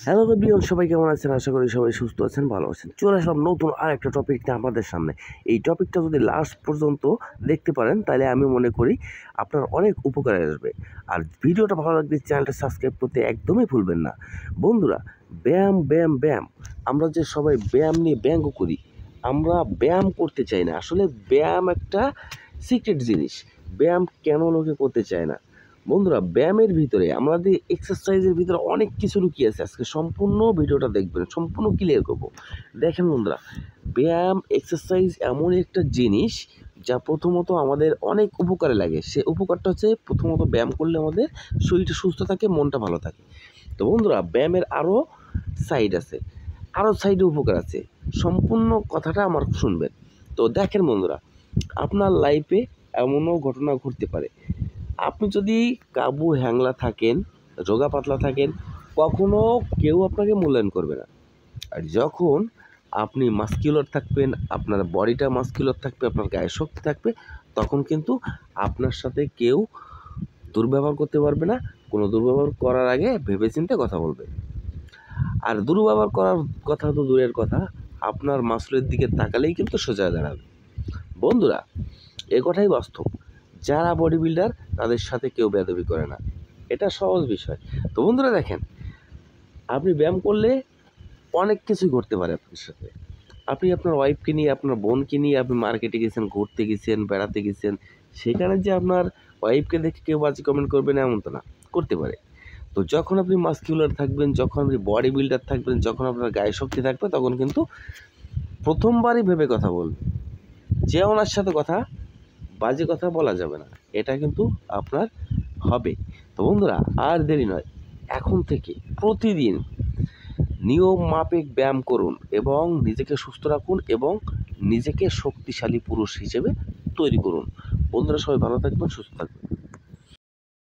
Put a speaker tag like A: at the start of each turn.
A: Hello everyone, সবাই কেমন আছেন? আশা করি সবাই সুস্থ আছেন, ভালো আছেন। চলে আসলাম নতুন আরেকটা টপিক নিয়ে আপনাদের সামনে। এই টপিকটা যদি লাস্ট পর্যন্ত দেখতে পারেন তাহলে আমি মনে করি আপনার অনেক উপকারে আসবে। আর ভিডিওটা ভালো লাগলে চ্যানেলটা সাবস্ক্রাইব করতে একদমই ভুলবেন না। বন্ধুরা, ব্যায়াম ব্যায়াম ব্যায়াম, আমরা যে সবাই ব্যায়াম নিয়ে ব্যঙ্গ করি, আমরা ব্যায়াম করতে চাই না। আসলে ব্যায়াম একটা সিক্রেট জিনিস। ব্যায়াম কেন লোকে করতে চায় না? বন্ধুরা, ব্যায়ামের ভিতরে আমাদের এক্সারসাইজের ভিতরে অনেক কিছু লুকিয়ে আছে। আজকে সম্পূর্ণ ভিডিওটা দেখবেন, সম্পূর্ণ ক্লিয়ার করবো। দেখেন বন্ধুরা, ব্যায়াম এক্সারসাইজ এমন একটা জিনিস যা প্রথমত আমাদের অনেক উপকারে লাগে। সে উপকারটা হচ্ছে, প্রথমত ব্যায়াম করলে আমাদের শরীরটা সুস্থ থাকে, মনটা ভালো থাকে। তো বন্ধুরা, ব্যায়ামের আরও সাইড আছে, আরও সাইডে উপকার আছে। সম্পূর্ণ কথাটা আমার শুনবেন। তো দেখেন বন্ধুরা, আপনার লাইফে এমনও ঘটনা ঘটতে পারে, আপনি যদি কাবু হ্যাংলা থাকেন, রোগা পাতলা থাকেন, কখনো কেউ আপনাকে মূল্যায়ন করবে না। আর যখন আপনি মাস্কুলার থাকবেন, আপনার বডিটা মাস্কুলার থাকবে, আপনার গায়ে শক্তি থাকবে, তখন কিন্তু আপনার সাথে কেউ দুর্ব্যবহার করতে পারবে না। কোনো দুর্ব্যবহার করার আগে ভেবেচিন্তে কথা বলবে। আর দুর্ব্যবহার করার কথা তো দূরের কথা, আপনার মাসুলের দিকে তাকালেই কিন্তু সোজা দাঁড়াবে। বন্ধুরা, এ কথাই বাস্তব। যারা বডি বিল্ডার তাদের সাথে কেউ বেয়াদবি করে না, এটা সহজ বিষয়। তো বন্ধুরা দেখেন, আপনি ব্যায়াম করলে অনেক কিছুই ঘটতে পারে আপনার সাথে। আপনি আপনার ওয়াইফকে নিয়ে, আপনার বোনকে নিয়ে আপনি মার্কেটে গেছেন, ঘুরতে গেছেন, বেড়াতে গেছেন, সেখানে যে আপনার ওয়াইফকে দেখে কেউ বাজে কমেন্ট করবে না এমন তো না, করতে পারে। তো যখন আপনি মাস্কুলার থাকবেন, যখন আপনি বডি বিল্ডার থাকবেন, যখন আপনার গায়ে শক্তি থাকবে, তখন কিন্তু প্রথমবারই ভেবে কথা বলবেন যে ওনার সাথে কথা, বাজে কথা বলা যাবে না। এটা কিন্তু আপনার হবে। তো বন্ধুরা, আর দেরি নয়, এখন থেকে প্রতিদিন নিয়ম মাফিক ব্যায়াম করুন এবং নিজেকে সুস্থ রাখুন এবং নিজেকে শক্তিশালী পুরুষ হিসেবে তৈরি করুন। বন্ধুরা, সবাই ভালো থাকবেন, সুস্থ থাকবেন।